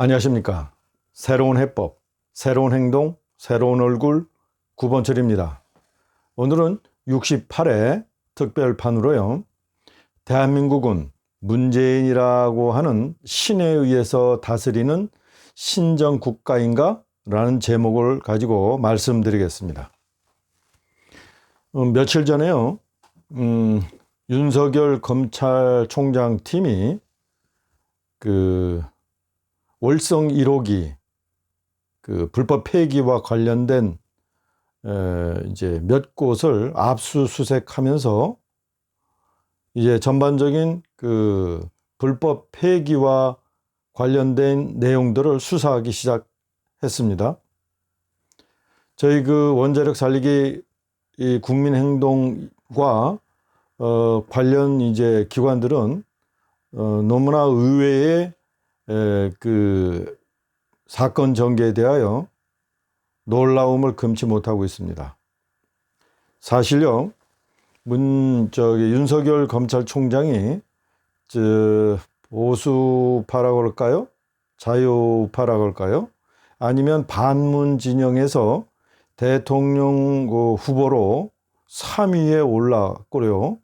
안녕하십니까. 새로운 해법, 새로운 행동, 새로운 얼굴 구본철입니다. 오늘은 68회 특별판으로요. 대한민국은 문재인이라고 하는 신에 의해서 다스리는 신정국가인가? 라는 제목을 가지고 말씀드리겠습니다. 며칠 전에요. 윤석열 검찰총장 팀이 월성 1호기 불법 폐기와 관련된 이제 몇 곳을 압수수색하면서 이제 전반적인 불법 폐기와 관련된 내용들을 수사하기 시작했습니다. 저희 원자력 살리기 국민행동과 관련 이제 기관들은 너무나 의외의 사건 전개에 대하여 놀라움을 금치 못하고 있습니다. 사실요, 윤석열 검찰총장이 보수파라고 할까요? 자유파라고 할까요? 아니면 반문 진영에서 대통령 후보로 3위에 올랐고요.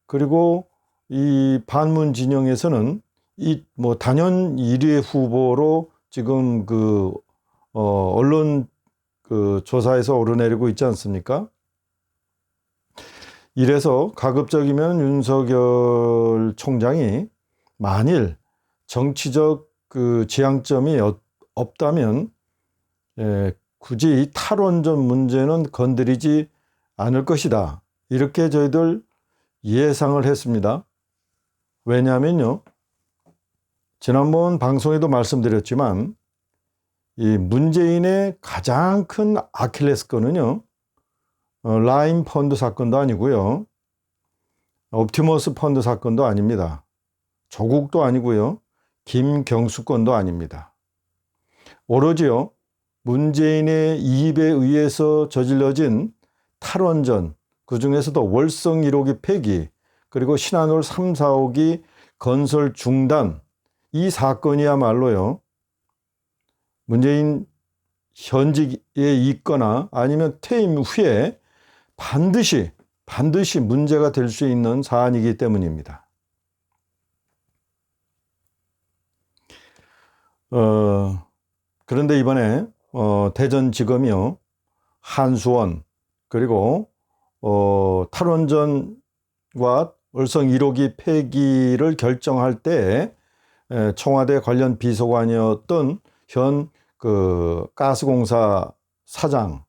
그리고 이 반문 진영에서는 단연 1위 후보로 지금 언론 조사에서 오르내리고 있지 않습니까? 이래서 가급적이면 윤석열 총장이 만일 정치적 지향점이 없다면 굳이 이 탈원전 문제는 건드리지 않을 것이다. 이렇게 저희들 예상을 했습니다. 왜냐하면요, 지난번 방송에도 말씀드렸지만 이 문재인의 가장 큰 아킬레스건은요, 라임 펀드 사건도 아니고요, 옵티머스 펀드 사건도 아닙니다. 조국도 아니고요, 김경수 건도 아닙니다. 오로지요, 문재인의 입에 의해서 저질러진 탈원전, 그 중에서도 월성 1호기 폐기, 그리고 신한울 3, 4호기 건설 중단, 이 사건이야말로요, 문재인 현직에 있거나 아니면 퇴임 후에 반드시 문제가 될 수 있는 사안이기 때문입니다. 그런데 이번에 대전지검이요, 한수원 그리고 탈원전과 월성 1호기 폐기를 결정할 때 청와대 관련 비서관이었던 현 가스공사 사장입니다.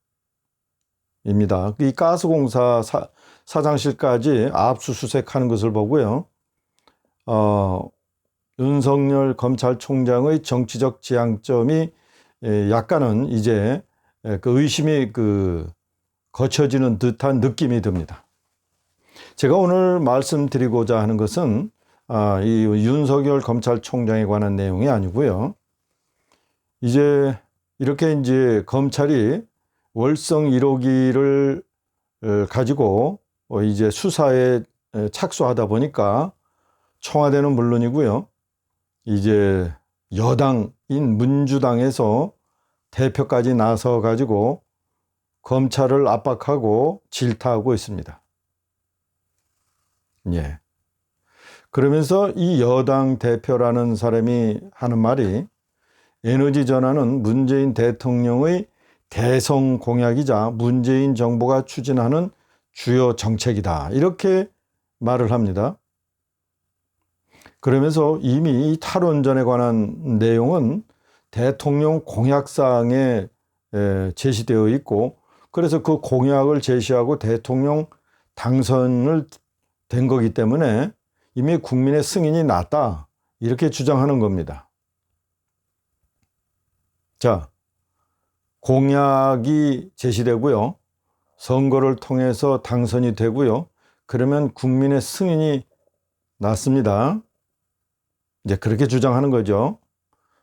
이 가스공사 사장실까지 압수수색하는 것을 보고요, 윤석열 검찰총장의 정치적 지향점이 약간은 이제 의심이 거쳐지는 듯한 느낌이 듭니다. 제가 오늘 말씀드리고자 하는 것은 이 윤석열 검찰총장에 관한 내용이 아니고요, 이제 이렇게 이제 검찰이 월성 1호기를 가지고 이제 수사에 착수하다 보니까 청와대는 물론이고요, 이제 여당인 민주당에서 대표까지 나서 가지고 검찰을 압박하고 질타하고 있습니다. 예. 그러면서 이 여당 대표라는 사람이 하는 말이 에너지 전환은 문재인 대통령의 대선 공약이자 문재인 정부가 추진하는 주요 정책이다. 이렇게 말을 합니다. 그러면서 이미 이 탈원전에 관한 내용은 대통령 공약사항에 제시되어 있고, 그래서 그 공약을 제시하고 대통령 당선을 된 거기 때문에 이미 국민의 승인이 났다. 이렇게 주장하는 겁니다. 자, 공약이 제시되고요, 선거를 통해서 당선이 되고요, 그러면 국민의 승인이 났습니다. 이제 그렇게 주장하는 거죠.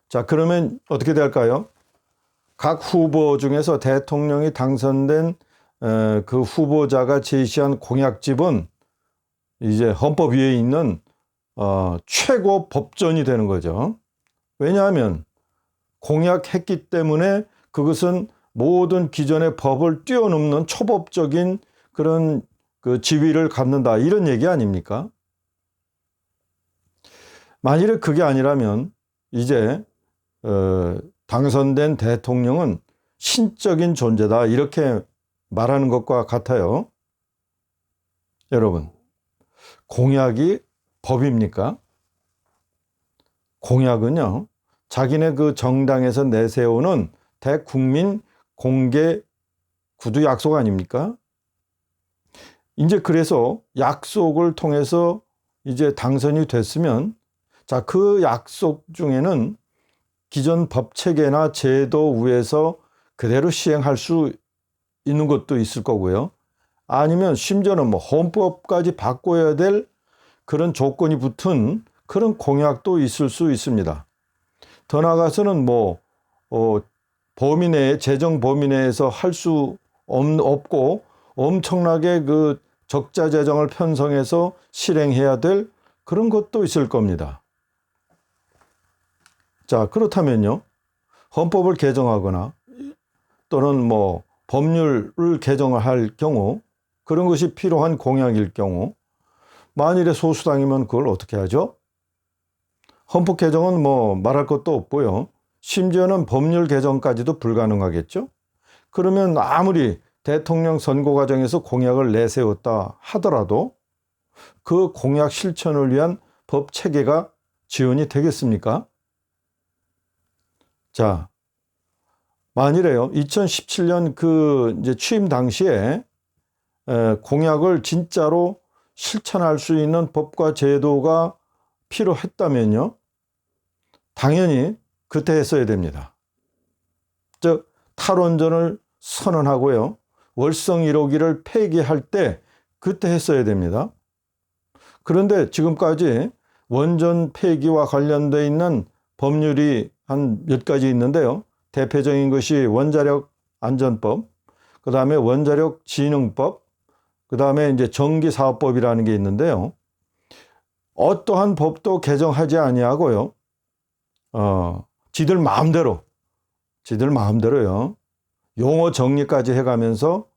자, 그러면 어떻게 될까요? 각 후보 중에서 대통령이 당선된 그 후보자가 제시한 공약집은 이제 헌법 위에 있는 최고 법전이 되는 거죠. 왜냐하면 공약했기 때문에 그것은 모든 기존의 법을 뛰어넘는 초법적인 그런 그 지위를 갖는다, 이런 얘기 아닙니까? 만일에 그게 아니라면 이제 당선된 대통령은 신적인 존재다, 이렇게 말하는 것과 같아요. 여러분, 공약이 법입니까? 공약은요, 자기네 그 정당에서 내세우는 대국민 공개 구두 약속 아닙니까? 이제 그래서 약속을 통해서 이제 당선이 됐으면, 자, 그 약속 중에는 기존 법 체계나 제도 위에서 그대로 시행할 수 있는 것도 있을 거고요. 아니면 심지어는 뭐 헌법까지 바꿔야 될 그런 조건이 붙은 그런 공약도 있을 수 있습니다. 더 나아가서는 뭐 범위 내에, 재정 범위 내에서 할 수 없고 엄청나게 그 적자 재정을 편성해서 실행해야 될 그런 것도 있을 겁니다. 자, 그렇다면요, 헌법을 개정하거나 또는 뭐 법률을 개정할 경우, 그런 것이 필요한 공약일 경우, 만일에 소수당이면 그걸 어떻게 하죠? 헌법 개정은 뭐 말할 것도 없고요. 심지어는 법률 개정까지도 불가능하겠죠? 그러면 아무리 대통령 선거 과정에서 공약을 내세웠다 하더라도 그 공약 실천을 위한 법 체계가 지원이 되겠습니까? 자, 만일에요, 2017년 그 이제 취임 당시에 공약을 진짜로 실천할 수 있는 법과 제도가 필요했다면요, 당연히 그때 했어야 됩니다. 즉, 탈원전을 선언하고요, 월성 1호기를 폐기할 때 그때 했어야 됩니다. 그런데 지금까지 원전 폐기와 관련돼 있는 법률이 한 몇 가지 있는데요. 대표적인 것이 원자력 안전법, 그 다음에 원자력 진흥법, 그 다음에 이제 전기사업법이라는 게 있는데요. 어떠한 법도 개정하지 아니하고요, 지들 마음대로요, 용어 정리까지 해가면서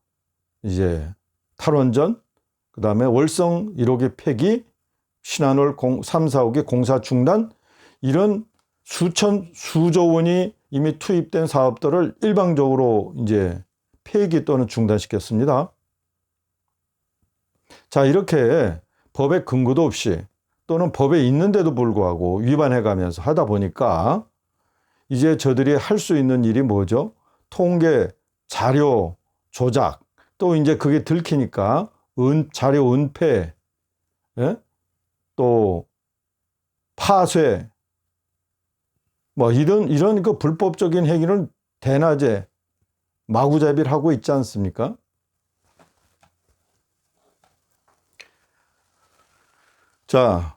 이제 탈원전, 그 다음에 월성 1호기 폐기, 신한울 3, 4호기 공사 중단, 이런 수조 원이 이미 투입된 사업들을 일방적으로 이제 폐기 또는 중단시켰습니다. 자, 이렇게 법의 근거도 없이 또는 법에 있는데도 불구하고 위반해가면서 하다 보니까 이제 저들이 할 수 있는 일이 뭐죠? 통계, 자료 조작, 또 이제 그게 들키니까 자료 은폐, 예? 또 파쇄, 뭐 이런 그 불법적인 행위를 대낮에 마구잡이를 하고 있지 않습니까? 자,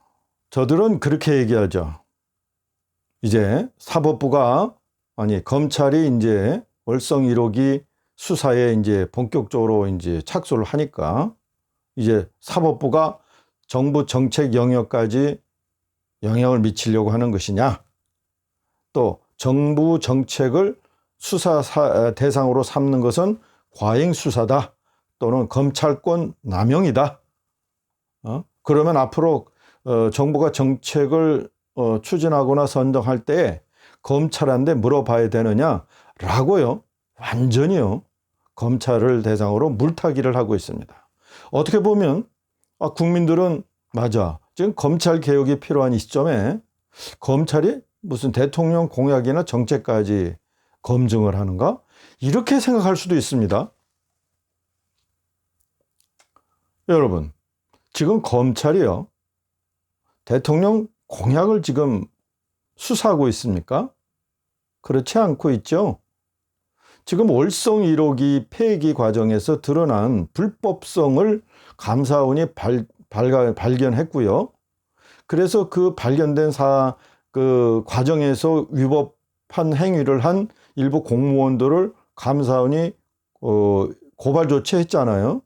저들은 그렇게 얘기하죠. 이제 사법부가, 검찰이 이제 월성 1호기 수사에 이제 본격적으로 이제 착수를 하니까 이제 사법부가 정부 정책 영역까지 영향을 미치려고 하는 것이냐, 또 정부 정책을 수사 대상으로 삼는 것은 과잉 수사다, 또는 검찰권 남용이다. 그러면 앞으로 정부가 정책을 추진하거나 선정할 때 검찰한테 물어봐야 되느냐라고요, 완전히요, 검찰을 대상으로 물타기를 하고 있습니다. 어떻게 보면 국민들은 맞아, 지금 검찰 개혁이 필요한 이 시점에 검찰이 무슨 대통령 공약이나 정책까지 검증을 하는가, 이렇게 생각할 수도 있습니다. 여러분, 지금 검찰이요, 대통령 공약을 지금 수사하고 있습니까? 그렇지 않고 있죠. 지금 월성 1호기 폐기 과정에서 드러난 불법성을 감사원이 발견했고요. 그래서 그 발견된 그 과정에서 위법한 행위를 한 일부 공무원들을 감사원이 고발 조치했잖아요.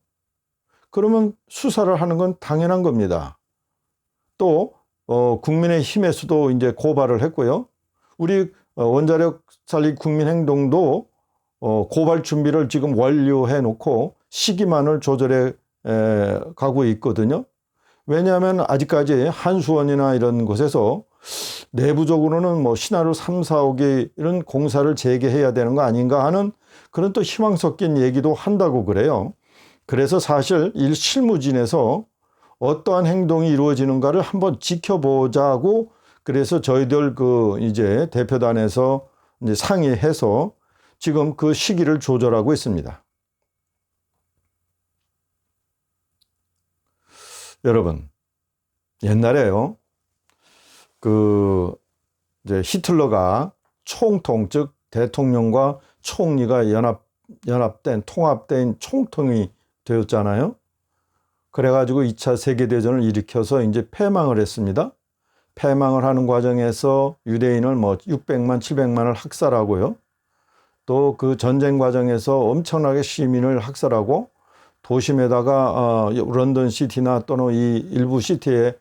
그러면 수사를 하는 건 당연한 겁니다. 또 국민의힘에서도 이제 고발을 했고요. 우리 원자력 살리기 국민행동도 고발 준비를 지금 완료해 놓고 시기만을 조절해 가고 있거든요. 왜냐하면 아직까지 한수원이나 이런 곳에서 내부적으로는 뭐 신하로 3, 4억이 이런 공사를 재개해야 되는 거 아닌가 하는 그런 또 희망 섞인 얘기도 한다고 그래요. 그래서 사실 실무진에서 어떠한 행동이 이루어지는가를 한번 지켜보자고, 그래서 저희들 이제 대표단에서 이제 상의해서 지금 그 시기를 조절하고 있습니다. 여러분, 옛날에요, 이제 히틀러가 총통, 즉 대통령과 총리가 연합된, 통합된 총통이 되었잖아요. 그래가지고 2차 세계대전을 일으켜서 이제 패망을 했습니다. 패망을 하는 과정에서 유대인을 뭐 600만, 700만을 학살하고요. 또 그 전쟁 과정에서 엄청나게 시민을 학살하고 도심에다가 런던 시티나 또는 이 일부 시티에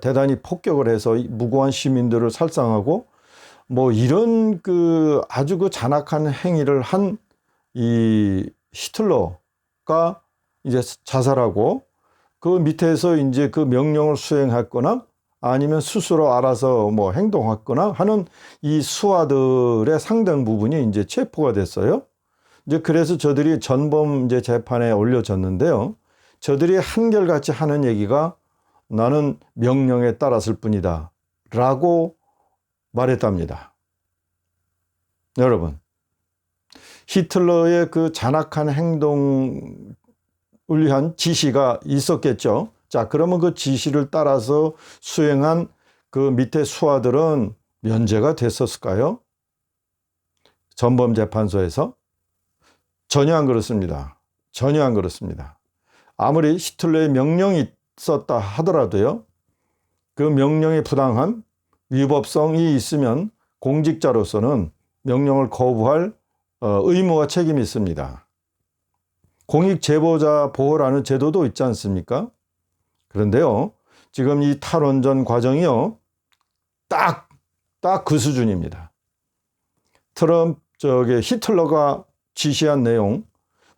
대단히 폭격을 해서 무고한 시민들을 살상하고 뭐 이런 아주 잔악한 행위를 한 이 히틀러가 이제 자살하고 그 밑에서 이제 그 명령을 수행했거나 아니면 스스로 알아서 뭐 행동했거나 하는 이 수하들의 상당 부분이 이제 체포가 됐어요. 이제 그래서 저들이 전범 이제 재판에 올려졌는데요. 저들이 한결같이 하는 얘기가 나는 명령에 따랐을 뿐이다 라고 말했답니다. 여러분, 히틀러의 그 잔악한 행동을 위한 지시가 있었겠죠. 자, 그러면 그 지시를 따라서 수행한 그 밑에 수하들은 면제가 됐었을까요? 전범재판소에서? 전혀 안 그렇습니다. 전혀 안 그렇습니다. 아무리 히틀러의 명령이 있었다 하더라도요, 그 명령의 부당함, 위법성이 있으면 공직자로서는 명령을 거부할 의무와 책임이 있습니다. 공익제보자 보호라는 제도도 있지 않습니까? 그런데요, 지금 이 탈원전 과정이요, 딱 그 수준입니다. 히틀러가 지시한 내용,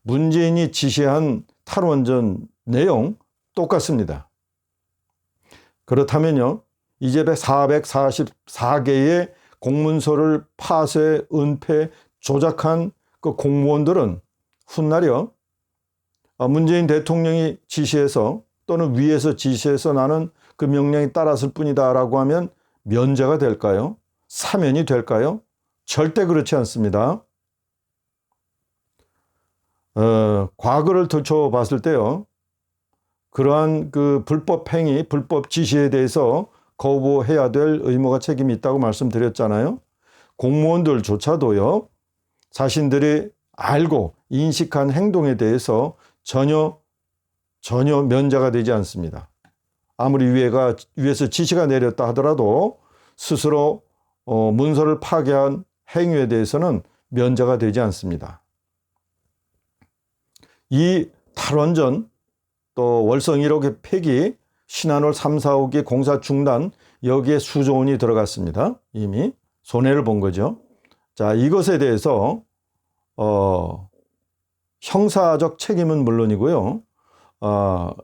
문재인이 지시한 탈원전 내용 똑같습니다. 그렇다면요, 이제배 444개의 공문서를 파쇄, 은폐, 조작한 그 공무원들은 훗날요, 문재인 대통령이 지시해서 또는 위에서 지시해서 나는 그 명령에 따랐을 뿐이다 라고 하면 면제가 될까요? 사면이 될까요? 절대 그렇지 않습니다. 과거를 들춰봤을 때요, 그러한 그 불법 행위, 불법 지시에 대해서 거부해야 될 의무가 책임이 있다고 말씀드렸잖아요. 공무원들조차도요, 자신들이 알고 인식한 행동에 대해서 전혀 면제가 되지 않습니다. 아무리 위에서 지시가 내렸다 하더라도 스스로 문서를 파괴한 행위에 대해서는 면제가 되지 않습니다. 이 탈원전, 또 월성 1호기 폐기, 신한울 3, 4호기 공사 중단, 여기에 수조 원이 들어갔습니다. 이미 손해를 본 거죠. 자, 이것에 대해서 형사적 책임은 물론이고요,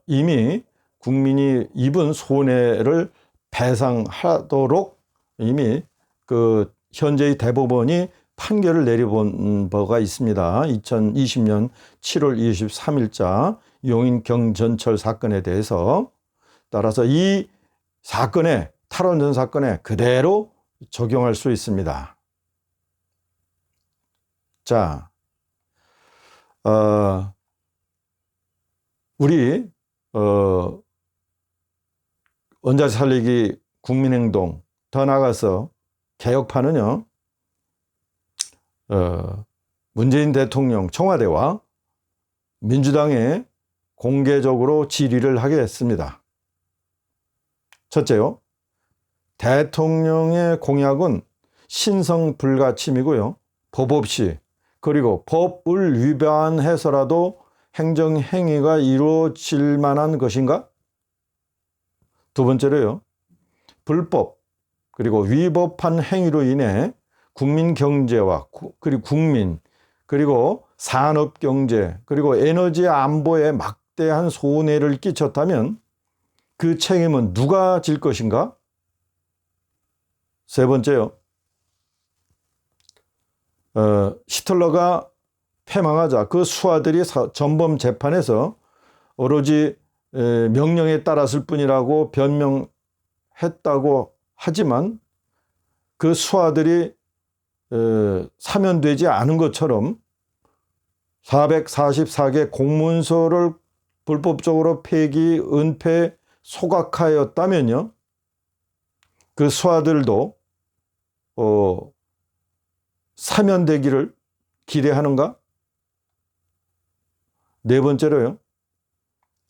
이미 국민이 입은 손해를 배상하도록 이미 그 현재의 대법원이 판결을 내려본 바가 있습니다. 2020년 7월 23일자 용인 경전철 사건에 대해서. 따라서 이 사건에, 탈원전 사건에 그대로 적용할 수 있습니다. 자, 우리 원자력 살리기 국민행동, 더 나아가서 개혁파는요, 문재인 대통령 청와대와 민주당에 공개적으로 질의를 하게 했습니다. 첫째요, 대통령의 공약은 신성불가침이고요, 법 없이, 그리고 법을 위반해서라도 행정행위가 이루어질 만한 것인가? 두 번째로요, 불법 그리고 위법한 행위로 인해 국민 경제와 그리고 국민, 그리고 산업 경제, 그리고 에너지 안보에 막대한 손해를 끼쳤다면 그 책임은 누가 질 것인가? 세 번째요. 히틀러가 패망하자 그 수하들이 전범 재판에서 오로지 명령에 따랐을 뿐이라고 변명했다고 하지만 그 수하들이 사면되지 않은 것처럼 444개 공문서를 불법적으로 폐기, 은폐, 소각하였다면요, 그 수하들도 사면되기를 기대하는가? 네 번째로요,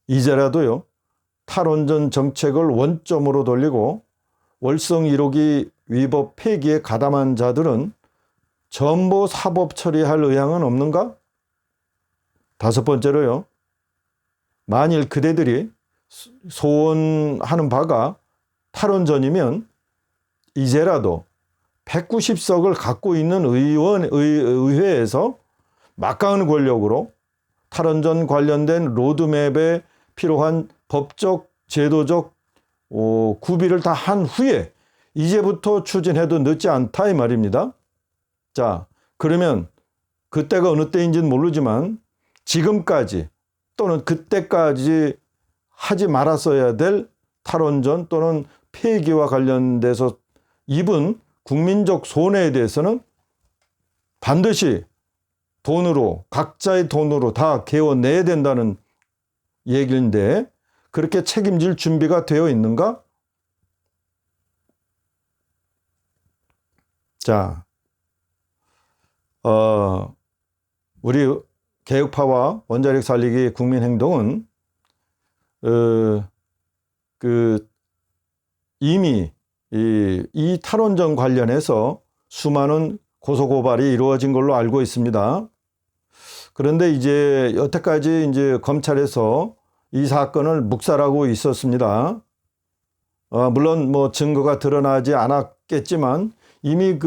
이제라도요, 탈원전 정책을 원점으로 돌리고 월성 1호기 위법 폐기에 가담한 자들은 전부 사법 처리할 의향은 없는가? 다섯 번째로요, 만일 그대들이 소원하는 바가 탈원전이면 이제라도 190석을 갖고 있는 의회에서 막강한 권력으로 탈원전 관련된 로드맵에 필요한 법적, 제도적 구비를 다 한 후에 이제부터 추진해도 늦지 않다 이 말입니다. 자, 그러면 그때가 어느 때인지는 모르지만 지금까지 또는 그때까지 하지 말았어야 될 탈원전 또는 폐기와 관련돼서 입은 국민적 손해에 대해서는 반드시 돈으로, 각자의 돈으로 다 개워내야 된다는 얘기인데 그렇게 책임질 준비가 되어 있는가? 자, 우리 개혁파와 원자력 살리기 국민행동은 이미 이 탈원전 관련해서 수많은 고소고발이 이루어진 걸로 알고 있습니다. 그런데 이제 여태까지 이제 검찰에서 이 사건을 묵살하고 있었습니다. 물론 뭐 증거가 드러나지 않았겠지만 이미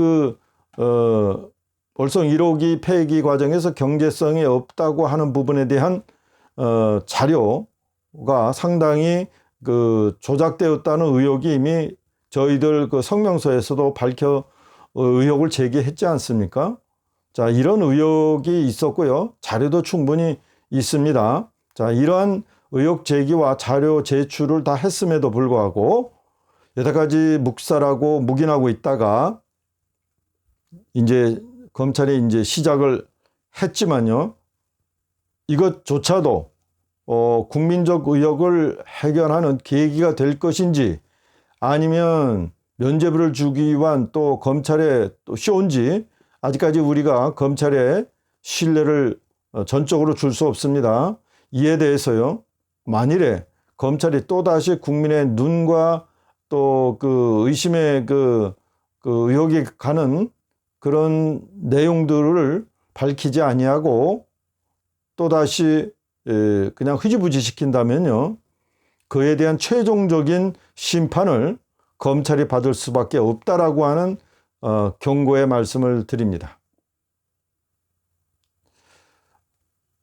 월성 1호기 폐기 과정에서 경제성이 없다고 하는 부분에 대한 자료가 상당히 조작되었다는 의혹이 이미 저희들 성명서에서도 의혹을 제기했지 않습니까? 자, 이런 의혹이 있었고요. 자료도 충분히 있습니다. 자, 이러한 의혹 제기와 자료 제출을 다 했음에도 불구하고 여태까지 묵살하고 묵인하고 있다가 이제 검찰이 이제 시작을 했지만요. 이것조차도 국민적 의혹을 해결하는 계기가 될 것인지 아니면 면죄부를 주기 위한 또 검찰의 또 쇼인지 아직까지 우리가 검찰에 신뢰를 전적으로 줄 수 없습니다. 이에 대해서요, 만일에 검찰이 또다시 국민의 눈과 또 의심의 의혹이 가는 그런 내용들을 밝히지 아니하고 또다시 그냥 흐지부지 시킨다면요, 그에 대한 최종적인 심판을 검찰이 받을 수밖에 없다라고 하는 경고의 말씀을 드립니다.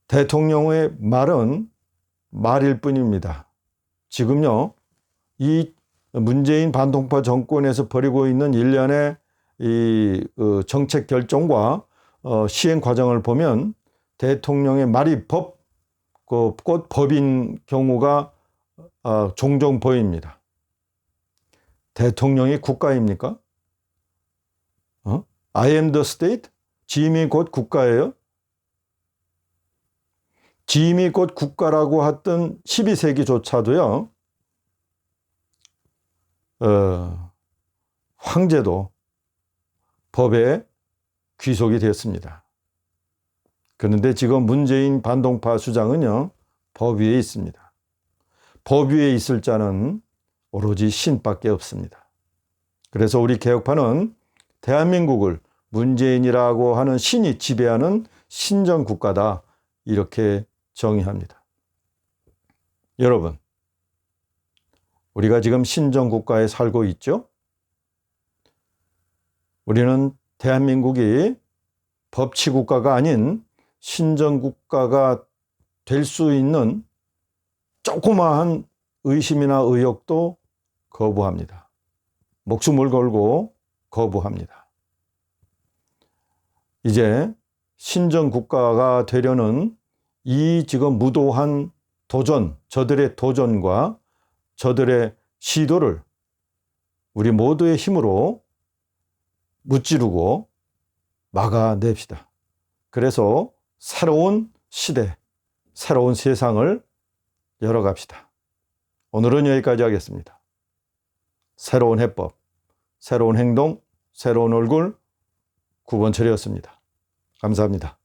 대통령의 말은 말일 뿐입니다. 지금요, 이 문재인 반동파 정권에서 벌이고 있는 일련의 이 정책 결정과 시행 과정을 보면 대통령의 말이 곧 법인 경우가 종종 보입니다. 대통령이 국가입니까? I am the state? 짐이 곧 국가예요? 짐이 곧 국가라고 했던 12세기조차도요, 황제도 법에 귀속이 되었습니다. 그런데 지금 문재인 반동파 수장은요, 법 위에 있습니다. 법 위에 있을 자는 오로지 신밖에 없습니다. 그래서 우리 개혁파는 대한민국을 문재인이라고 하는 신이 지배하는 신정국가다, 이렇게 정의합니다. 여러분, 우리가 지금 신정국가에 살고 있죠? 우리는 대한민국이 법치국가가 아닌 신정국가가 될 수 있는 조그마한 의심이나 의혹도 거부합니다. 목숨을 걸고 거부합니다. 이제 신정국가가 되려는 이 지금 무도한 도전, 저들의 도전과 저들의 시도를 우리 모두의 힘으로 무찌르고 막아냅시다. 그래서 새로운 시대, 새로운 세상을 열어갑시다. 오늘은 여기까지 하겠습니다. 새로운 해법, 새로운 행동, 새로운 얼굴, 구본철이었습니다. 감사합니다.